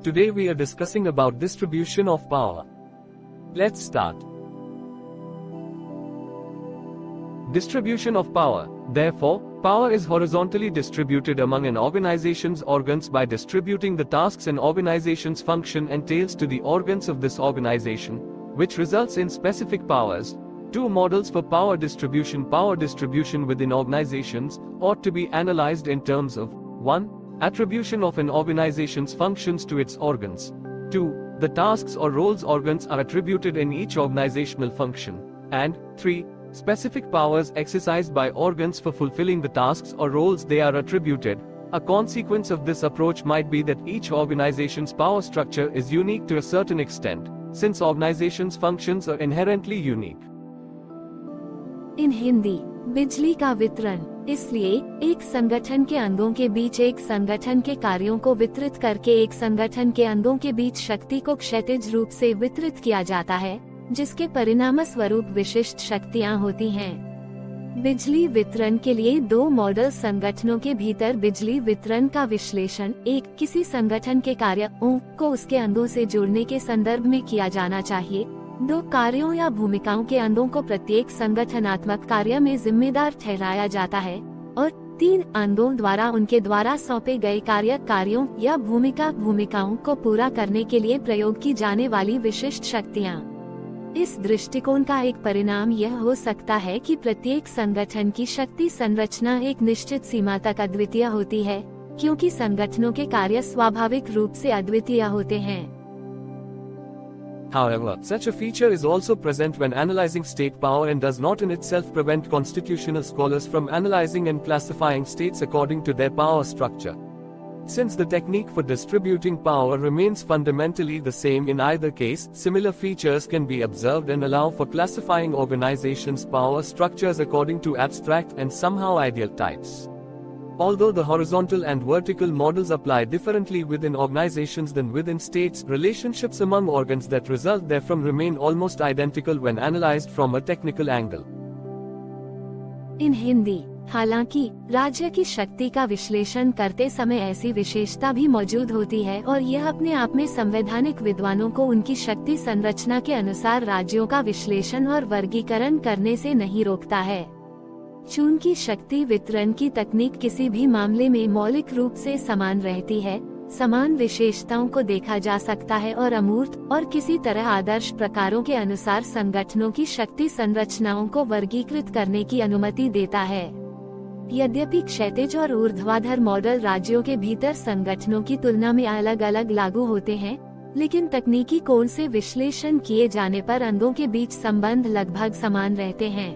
Today we are discussing about distribution of power. Let's start. Distribution of power. Therefore, power is horizontally distributed among an organization's organs by distributing the tasks an organization's function entails to the organs of this organization, which results in specific powers. Two models for power distribution. Power distribution within organizations ought to be analyzed in terms of 1. Attribution of an organization's functions to its organs. 2. The tasks or roles organs are attributed in each organizational function. And 3. Specific powers exercised by organs for fulfilling the tasks or roles they are attributed. A consequence of this approach might be that each organization's power structure is unique to a certain extent, since organizations' functions are inherently unique. In Hindi, बिजली का वितरण, इसलिए एक संगठन के अंगों के बीच एक संगठन के कार्यों को वितरित करके एक संगठन के अंगों के बीच शक्ति को क्षैतिज रूप से वितरित किया जाता है, जिसके परिणामस्वरूप विशिष्ट शक्तियां होती हैं। बिजली वितरण के लिए दो मॉडल संगठनों के भीतर बिजली वितरण का विश्लेषण एक किसी संगठन के कार्यों को उसके अंगों से जोड़ने के संदर्भ में किया जाना चाहिए। दो कार्यों या भूमिकाओं के अंगों को प्रत्येक संगठनात्मक कार्य में जिम्मेदार ठहराया जाता है और 3 अंगों द्वारा उनके द्वारा सौंपे गए कार्यों या भूमिकाओं को पूरा करने के लिए प्रयोग की जाने वाली विशिष्ट शक्तियाँ। इस दृष्टिकोण का एक परिणाम यह हो सकता है कि प्रत्येक संगठन की शक्ति संरचना एक निश्चित सीमा तक अद्वितीय होती है, क्योंकि संगठनों के कार्य स्वाभाविक रूप से अद्वितीय होते हैं। However, such a feature is also present when analyzing state power and does not in itself prevent constitutional scholars from analyzing and classifying states according to their power structure. Since the technique for distributing power remains fundamentally the same in either case, similar features can be observed and allow for classifying organizations' power structures according to abstract and somehow ideal types. Although the horizontal and vertical models apply differently within organizations than within states, relationships among organs that result therefrom remain almost identical when analyzed from a technical angle. In Hindi, हालांकि राज्य की शक्ति का विश्लेषण करते समय ऐसी विशेषता भी मौजूद होती है और यह अपने आप में संवैधानिक विद्वानों को उनकी शक्ति संरचना के अनुसार राज्यों का विश्लेषण और वर्गीकरण करने से नहीं रोकता है। चूंकि शक्ति वितरण की तकनीक किसी भी मामले में मौलिक रूप से समान रहती है, समान विशेषताओं को देखा जा सकता है और अमूर्त और किसी तरह आदर्श प्रकारों के अनुसार संगठनों की शक्ति संरचनाओं को वर्गीकृत करने की अनुमति देता है। यद्यपि क्षैतिज और ऊर्ध्वाधर मॉडल राज्यों के भीतर संगठनों की तुलना में अलग अलग लागू होते हैं, लेकिन तकनीकी कोण से विश्लेषण किए जाने पर अंगों के बीच संबंध लगभग समान रहते हैं।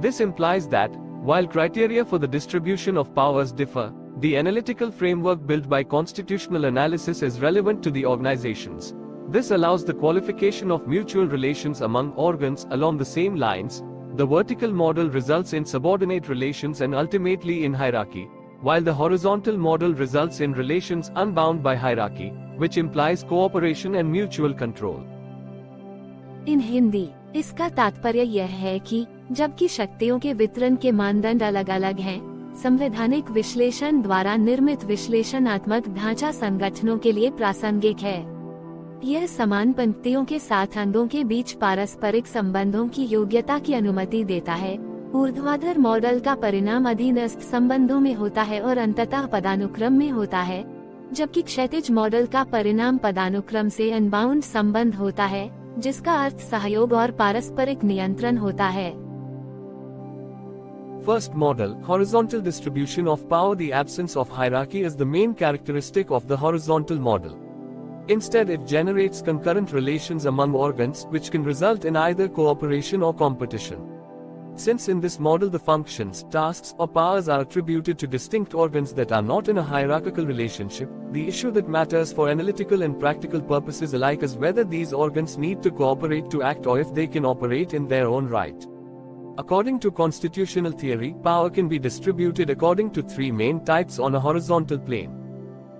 This implies that, while criteria for the distribution of powers differ, the analytical framework built by constitutional analysis is relevant to the organizations. This allows the qualification of mutual relations among organs along the same lines. The vertical model results in subordinate relations and ultimately in hierarchy, while the horizontal model results in relations unbound by hierarchy, which implies cooperation and mutual control. In Hindi, इसका तात्पर्य यह है कि जबकि शक्तियों के वितरण के मानदंड अलग अलग हैं, संवैधानिक विश्लेषण द्वारा निर्मित विश्लेषणात्मक ढांचा संगठनों के लिए प्रासंगिक है। यह समान पंक्तियों के साथ अंगों के बीच पारस्परिक संबंधों की योग्यता की अनुमति देता है। ऊर्ध्वाधर मॉडल का परिणाम अधीनस्थ संबंधों में होता है और अंततः पदानुक्रम में होता है, जबकि क्षैतिज मॉडल का परिणाम पदानुक्रम से अनबाउंड संबंध होता है, जिसका अर्थ सहयोग और पारस्परिक नियंत्रण होता है। First model, horizontal distribution of power. The absence of hierarchy is the main characteristic of the horizontal model. Instead, it generates concurrent relations among organs, which can result in either cooperation or competition. Since in this model the functions, tasks, or powers are attributed to distinct organs that are not in a hierarchical relationship, the issue that matters for analytical and practical purposes alike is whether these organs need to cooperate to act or if they can operate in their own right. According to constitutional theory, power can be distributed according to 3 main types on a horizontal plane.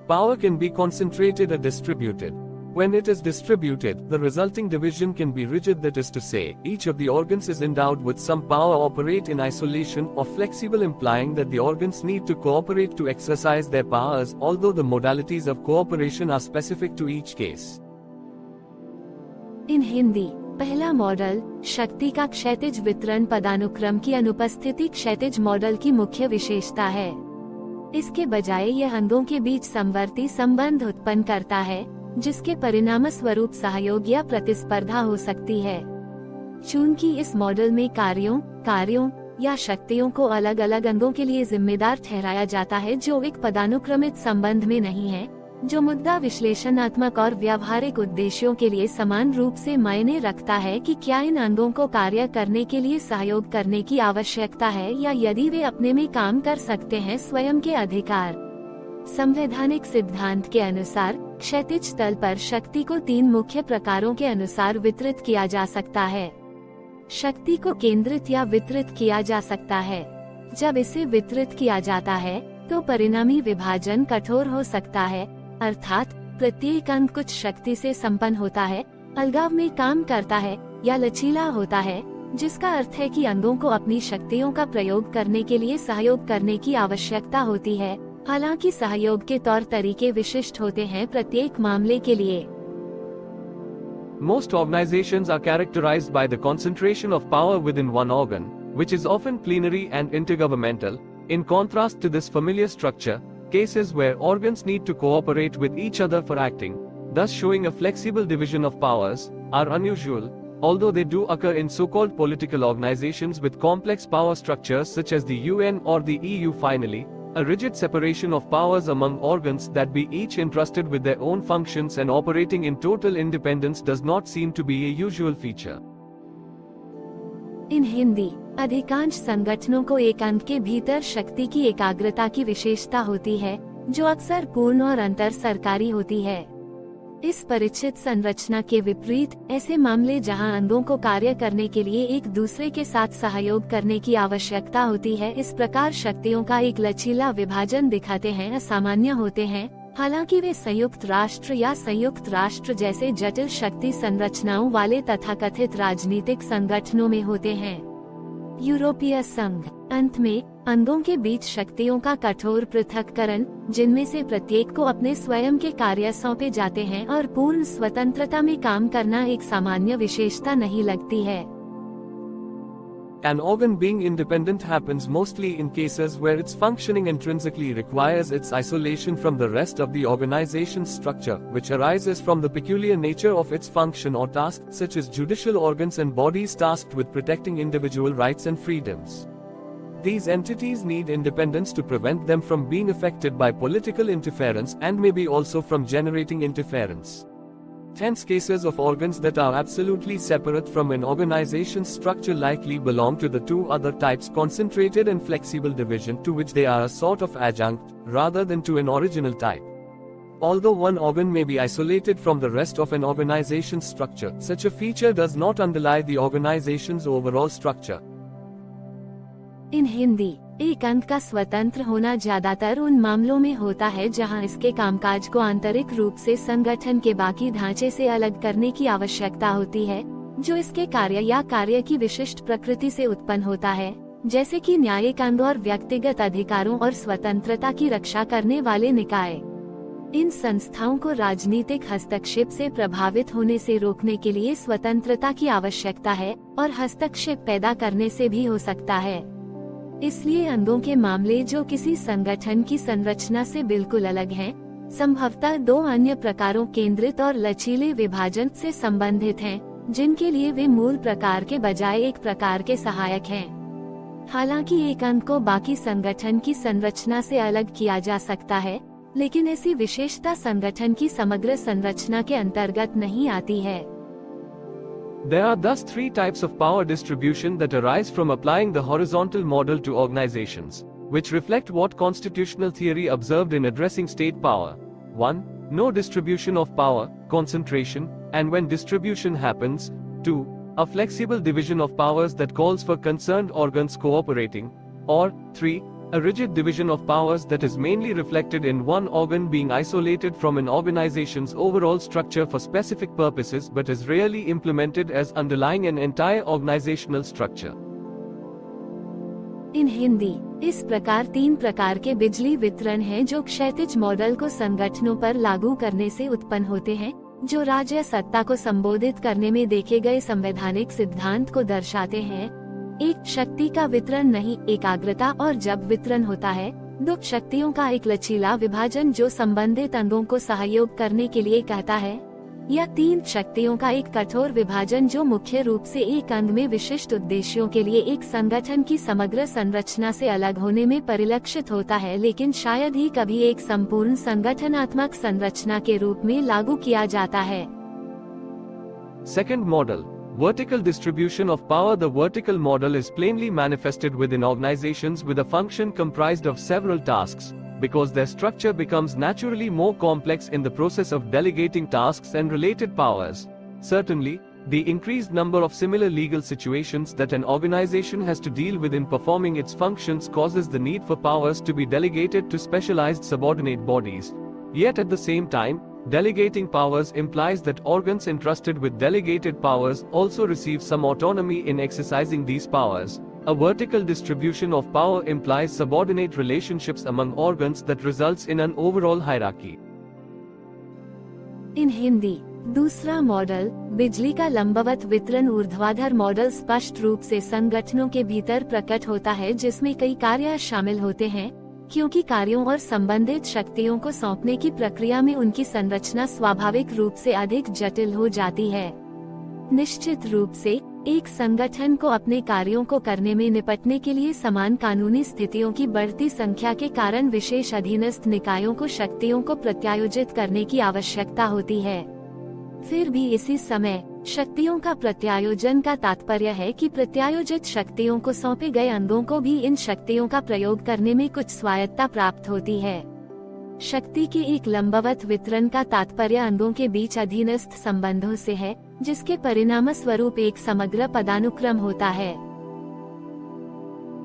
Power can be concentrated or distributed. When it is distributed, the resulting division can be rigid, that is to say, each of the organs is endowed with some power to operate in isolation, or flexible, implying that the organs need to cooperate to exercise their powers, although the modalities of cooperation are specific to each case. In Hindi, पहला model शक्ति का क्षैतिज वितरण पदानुक्रम की अनुपस्थिति क्षैतिज model की मुख्य विशेषता है। इसके बजाय यह अंगों के बीच समवर्ती संबंध उत्पन्न करता है, जिसके परिणामस्वरूप सहयोग या प्रतिस्पर्धा हो सकती है। चूंकि इस मॉडल में कार्यों या शक्तियों को अलग अलग अंगों के लिए जिम्मेदार ठहराया जाता है जो एक पदानुक्रमित संबंध में नहीं है, जो मुद्दा विश्लेषणात्मक और व्यावहारिक उद्देश्यों के लिए समान रूप से मायने रखता है कि क्या इन अंगों को कार्य करने के लिए सहयोग करने की आवश्यकता है या यदि वे अपने में काम कर सकते हैं स्वयं के अधिकार। संवैधानिक सिद्धांत के अनुसार क्षैतिज तल पर शक्ति को 3 मुख्य प्रकारों के अनुसार वितरित किया जा सकता है। शक्ति को केंद्रित या वितरित किया जा सकता है। जब इसे वितरित किया जाता है तो परिणामी विभाजन कठोर हो सकता है, अर्थात प्रत्येक अंग कुछ शक्ति से संपन्न होता है, अलगाव में काम करता है या लचीला होता है, जिसका अर्थ है कि अंगों को अपनी शक्तियों का प्रयोग करने के लिए सहयोग करने की आवश्यकता होती है। हालांकि सहयोग के तौर तरीके विशिष्ट होते हैं प्रत्येक मामले के लिए। Most organizations are characterized by the concentration of power within one organ, which is often plenary and intergovernmental. In contrast to this familiar structure, cases where organs need to cooperate with each other for acting, thus showing a flexible division of powers, are unusual, although they do occur in so-called political organizations with complex power structures such as the UN or the EU. Finally, a rigid separation of powers among organs that be each entrusted with their own functions and operating in total independence does not seem to be a usual feature. In Hindi, अधिकांश संगठनों को एक अंग के भीतर शक्ति की एकाग्रता की विशेषता होती है, जो अक्सर पूर्ण और अंतर सरकारी होती है। इस परिचित संरचना के विपरीत, ऐसे मामले जहां अंगों को कार्य करने के लिए एक दूसरे के साथ सहयोग करने की आवश्यकता होती है, इस प्रकार शक्तियों का एक लचीला विभाजन दिखाते हैं, असामान्य होते हैं। हालांकि वे संयुक्त राष्ट्र या संयुक्त राष्ट्र जैसे जटिल शक्ति संरचनाओं वाले तथाकथित राजनीतिक संगठनों में होते हैं। यूरोपीय संघ। अंत में, अंगों के बीच शक्तियों का कठोर पृथक्करण, जिनमें से प्रत्येक को अपने स्वयं के कार्य सौंपे जाते हैं और पूर्ण स्वतंत्रता में काम करना एक सामान्य विशेषता नहीं लगती है। An organ being independent happens mostly in cases where its functioning intrinsically requires its isolation from the rest of the organization's structure, which arises from the peculiar nature of its function or task, such as judicial organs and bodies tasked with protecting individual rights and freedoms. These entities need independence to prevent them from being affected by political interference and maybe also from generating interference. Hence, cases of organs that are absolutely separate from an organization's structure likely belong to the two other types, concentrated and flexible division, to which they are a sort of adjunct, rather than to an original type. Although one organ may be isolated from the rest of an organization's structure, such a feature does not underlie the organization's overall structure. In Hindi, एक अंग का स्वतंत्र होना ज्यादातर उन मामलों में होता है जहां इसके कामकाज को आंतरिक रूप से संगठन के बाकी ढांचे से अलग करने की आवश्यकता होती है, जो इसके कार्य या कार्य की विशिष्ट प्रकृति से उत्पन्न होता है, जैसे कि न्यायिक अंग और व्यक्तिगत अधिकारों और स्वतंत्रता की रक्षा करने वाले निकाय। इन संस्थाओं को राजनीतिक हस्तक्षेप से प्रभावित होने से रोकने के लिए स्वतंत्रता की आवश्यकता है और हस्तक्षेप पैदा करने से भी हो सकता है। इसलिए अंगों के मामले जो किसी संगठन की संरचना से बिल्कुल अलग हैं, संभवतः 2 अन्य प्रकारों केंद्रित और लचीले विभाजन से संबंधित हैं, जिनके लिए वे मूल प्रकार के बजाय एक प्रकार के सहायक हैं। हालांकि एक अंग को बाकी संगठन की संरचना से अलग किया जा सकता है, लेकिन ऐसी विशेषता संगठन की समग्र संरचना के अंतर्गत नहीं आती है। There are thus 3 types of power distribution that arise from applying the horizontal model to organizations, which reflect what constitutional theory observed in addressing state power. 1. No distribution of power, concentration, and when distribution happens. 2. A flexible division of powers that calls for concerned organs cooperating. Or 3. a rigid division of powers that is mainly reflected in one organ being isolated from an organization's overall structure for specific purposes but is rarely implemented as underlying an entire organizational structure. इन हिंदी, इस प्रकार 3 प्रकार के बिजली वितरण हैं जो क्षैतिज model को संगठनों पर लागू करने से उत्पन्न होते हैं, जो राज्य सत्ता को संबोधित करने में देखे गए संवैधानिक सिद्धांत को दर्शाते हैं। एक शक्ति का वितरण नहीं, एकाग्रता, और जब वितरण होता है 2 शक्तियों का एक लचीला विभाजन जो संबंधित अंगों को सहयोग करने के लिए कहता है, या 3 शक्तियों का एक कठोर विभाजन जो मुख्य रूप से एक अंग में विशिष्ट उद्देश्यों के लिए एक संगठन की समग्र संरचना से अलग होने में परिलक्षित होता है, लेकिन शायद ही कभी एक संपूर्ण संगठनात्मक संरचना के रूप में लागू किया जाता है। Second model, vertical distribution of power. The vertical model is plainly manifested within organizations with a function comprised of several tasks, because their structure becomes naturally more complex in the process of delegating tasks and related powers. Certainly, the increased number of similar legal situations that an organization has to deal with in performing its functions causes the need for powers to be delegated to specialized subordinate bodies. Yet at the same time, delegating powers implies that organs entrusted with delegated powers also receive some autonomy in exercising these powers. A vertical distribution of power implies subordinate relationships among organs that results in an overall hierarchy. इन हिंदी, दूसरा model, बिजली का लंबवत वितरण ऊर्ध्वाधर model स्पष्ट रूप से संगठनों के भीतर प्रकट होता है जिसमें कई कार्य शामिल होते हैं, क्योंकि कार्यों और संबंधित शक्तियों को सौंपने की प्रक्रिया में उनकी संरचना स्वाभाविक रूप से अधिक जटिल हो जाती है। निश्चित रूप से, एक संगठन को अपने कार्यों को करने में निपटने के लिए समान कानूनी स्थितियों की बढ़ती संख्या के कारण विशेष अधीनस्थ निकायों को शक्तियों को प्रत्यायोजित करने की आवश्यकता होती है। फिर भी इसी समय, शक्तियों का प्रत्यायोजन का तात्पर्य है कि प्रत्यायोजित शक्तियों को सौंपे गए अंगों को भी इन शक्तियों का प्रयोग करने में कुछ स्वायत्तता प्राप्त होती है। शक्ति के एक लंबवत वितरण का तात्पर्य अंगों के बीच अधीनस्थ संबंधों से है, जिसके परिणाम स्वरूप एक समग्र पदानुक्रम होता है।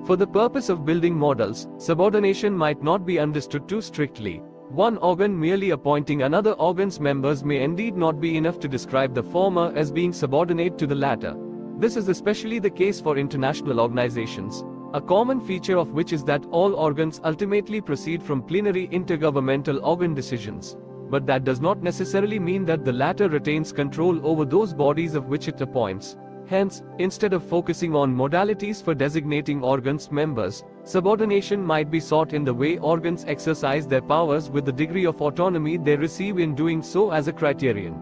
For the purpose of building models, subordination might not be understood too strictly. One organ merely appointing another organ's members may indeed not be enough to describe the former as being subordinate to the latter. This is especially the case for international organizations, a common feature of which is that all organs ultimately proceed from plenary intergovernmental organ decisions. But that does not necessarily mean that the latter retains control over those bodies of which it appoints. Hence, instead of focusing on modalities for designating organs' members, subordination might be sought in the way organs exercise their powers with the degree of autonomy they receive in doing so as a criterion.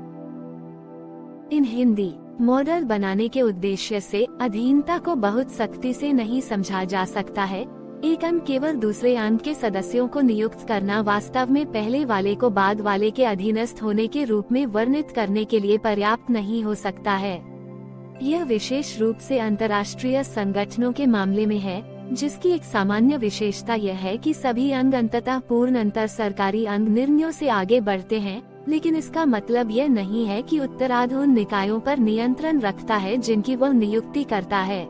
In Hindi, model बनाने के उद्देश्य से अधीनता को बहुत सख्ती से नहीं समझा जा सकता है। एक अंग केवल दूसरे अंग के सदस्यों को नियुक्त करना वास्तव में पहले वाले को बाद वाले के अधीनस्थ होने के रूप में वर्णित करने के लिए पर्याप्त नहीं हो सकता है। यह विशेष रूप से अंतर्राष्ट्रीय संगठनों के मामले में है, जिसकी एक सामान्य विशेषता यह है कि सभी अंग अंततः पूर्ण अंतर सरकारी अंग निर्णयों से आगे बढ़ते हैं, लेकिन इसका मतलब यह नहीं है कि उत्तरार्ध उन निकायों पर नियंत्रण रखता है जिनकी वह नियुक्ति करता है।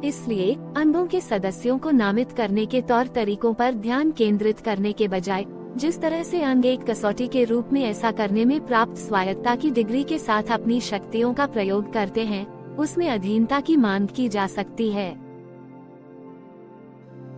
इसलिए अंगों के सदस्यों को नामित करने के तौर तरीकों पर ध्यान केंद्रित करने के बजाय, जिस तरह से अंग एक कसौटी के रूप में ऐसा करने में प्राप्त स्वायत्तता की डिग्री के साथ अपनी शक्तियों का प्रयोग करते हैं, उसमें अधीनता की मांग की जा सकती है।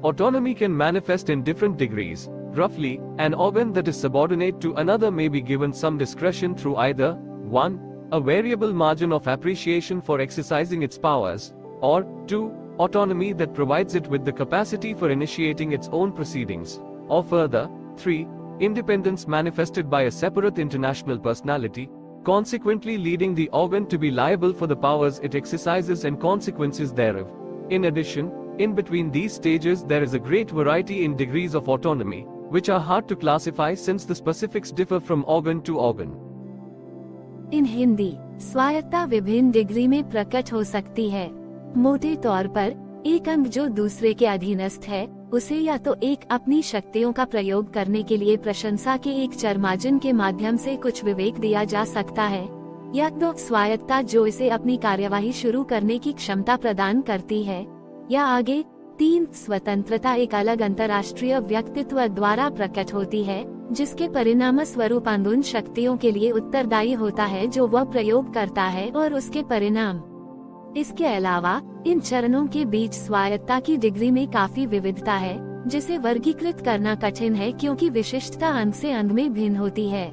Autonomy can manifest in different degrees. Roughly, an organ that is subordinate to another may be given some discretion through either 1. A variable margin of appreciation for exercising its powers, or 2. Autonomy that provides it with the capacity for initiating its own proceedings, or further, 3. Independence manifested by a separate international personality, consequently leading the organ to be liable for the powers it exercises and consequences thereof. In addition, in between these stages there is a great variety in degrees of autonomy, which are hard to classify since the specifics differ from organ to organ. इन हिंदी, स्वायत्तता विभिन्न degree में प्रकट हो सकती है। मोटे तौर पर, एक अंग जो दूसरे के अधीनस्थ है, उसे या तो एक अपनी शक्तियों का प्रयोग करने के लिए प्रशंसा के एक चरमार्जन के माध्यम से कुछ विवेक दिया जा सकता है, या 2. स्वायत्तता जो इसे अपनी कार्यवाही शुरू करने की क्षमता प्रदान करती है, या आगे 3. स्वतंत्रता एक अलग अंतर्राष्ट्रीय व्यक्तित्व द्वारा प्रकट होती है, जिसके परिणाम स्वरूप उन शक्तियों के लिए उत्तरदायी होता है जो वह प्रयोग करता है और उसके परिणाम। इसके अलावा इन चरणों के बीच स्वायत्तता की डिग्री में काफी विविधता है, जिसे वर्गीकृत करना कठिन है क्योंकि विशिष्टता अंग से अंग में भिन्न होती है।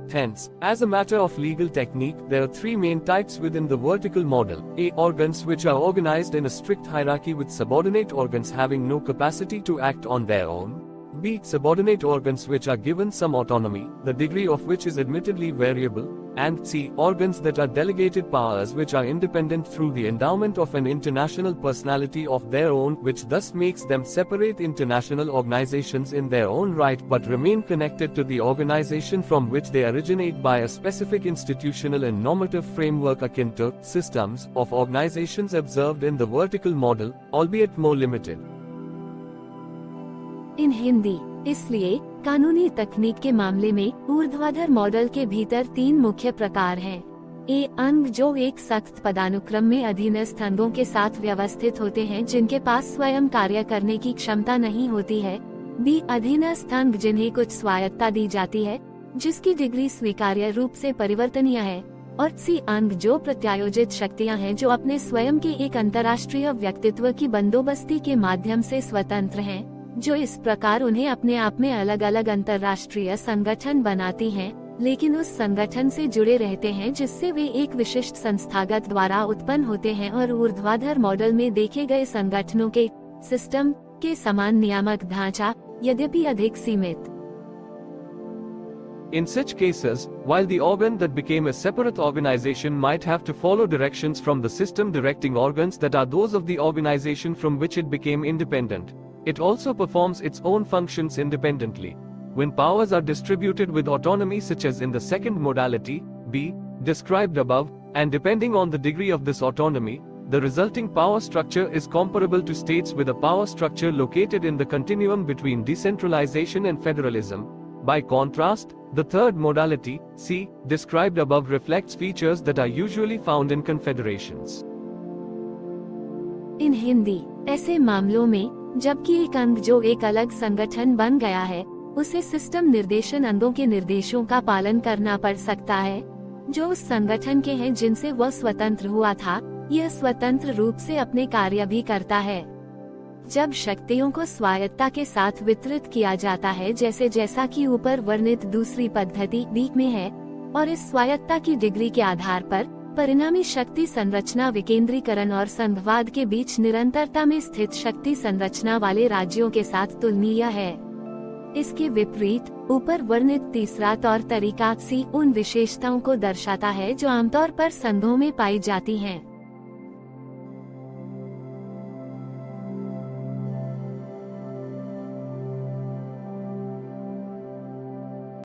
Hence, as a matter of legal technique, there are three main types within the vertical model. A. Organs which are organized in a strict hierarchy with subordinate organs having no capacity to act on their own. B. Subordinate organs which are given some autonomy, the degree of which is admittedly variable. And C. Organs that are delegated powers which are independent through the endowment of an international personality of their own, which thus makes them separate international organizations in their own right but remain connected to the organization from which they originate by a specific institutional and normative framework akin to systems of organizations observed in the vertical model, albeit more limited. इन हिंदी, इसलिए कानूनी तकनीक के मामले में ऊर्ध्वाधर model के भीतर 3 मुख्य प्रकार हैं। ए. अंग जो एक सख्त पदानुक्रम में अधीनस्थ अंगों के साथ व्यवस्थित होते हैं जिनके पास स्वयं कार्य करने की क्षमता नहीं होती है। बी. अधीनस्थ अंग जिन्हें कुछ स्वायत्तता दी जाती है, जिसकी डिग्री स्वीकार्य रूप से परिवर्तनीय है। और सी. अंग जो प्रत्यायोजित शक्तियां हैं जो अपने स्वयं के एक अंतर्राष्ट्रीय व्यक्तित्व की बंदोबस्ती के माध्यम से स्वतंत्र हैं, जो इस प्रकार उन्हें अपने आप में अलग अलग अंतर्राष्ट्रीय संगठन बनाती हैं, लेकिन उस संगठन से जुड़े रहते हैं जिससे वे एक विशिष्ट संस्थागत द्वारा उत्पन्न होते हैं और ऊर्ध्वाधर मॉडल में देखे गए संगठनों के सिस्टम के समान नियामक ढांचा, यद्यपि अधिक सीमित। In such cases, while the organ that became a separate organization might have to follow directions from the system directing organs that are those of the organization from which it became independent, it also performs its own functions independently. When powers are distributed with autonomy such as in the second modality, B, described above, and depending on the degree of this autonomy, the resulting power structure is comparable to states with a power structure located in the continuum between decentralization and federalism. By contrast, the third modality, C, described above reflects features that are usually found in confederations. In Hindi, ऐसे मामलों में जबकि एक अंग जो एक अलग संगठन बन गया है, उसे सिस्टम निर्देशन अंगों के निर्देशों का पालन करना पड़ सकता है, जो उस संगठन के हैं जिनसे वह स्वतंत्र हुआ था। यह स्वतंत्र रूप से अपने कार्य भी करता है। जब शक्तियों को स्वायत्तता के साथ वितरित किया जाता है, जैसा कि ऊपर वर्णित दूसरी पद्धति बी में है, और इस स्वायत्तता की डिग्री के आधार पर परिणामी शक्ति संरचना विकेंद्रीकरण और संघवाद के बीच निरंतरता में स्थित शक्ति संरचना वाले राज्यों के साथ तुलनीय है। इसके विपरीत ऊपर वर्णित तीसरा तौर तरीका सी उन विशेषताओं को दर्शाता है जो आमतौर पर संघों में पाई जाती हैं।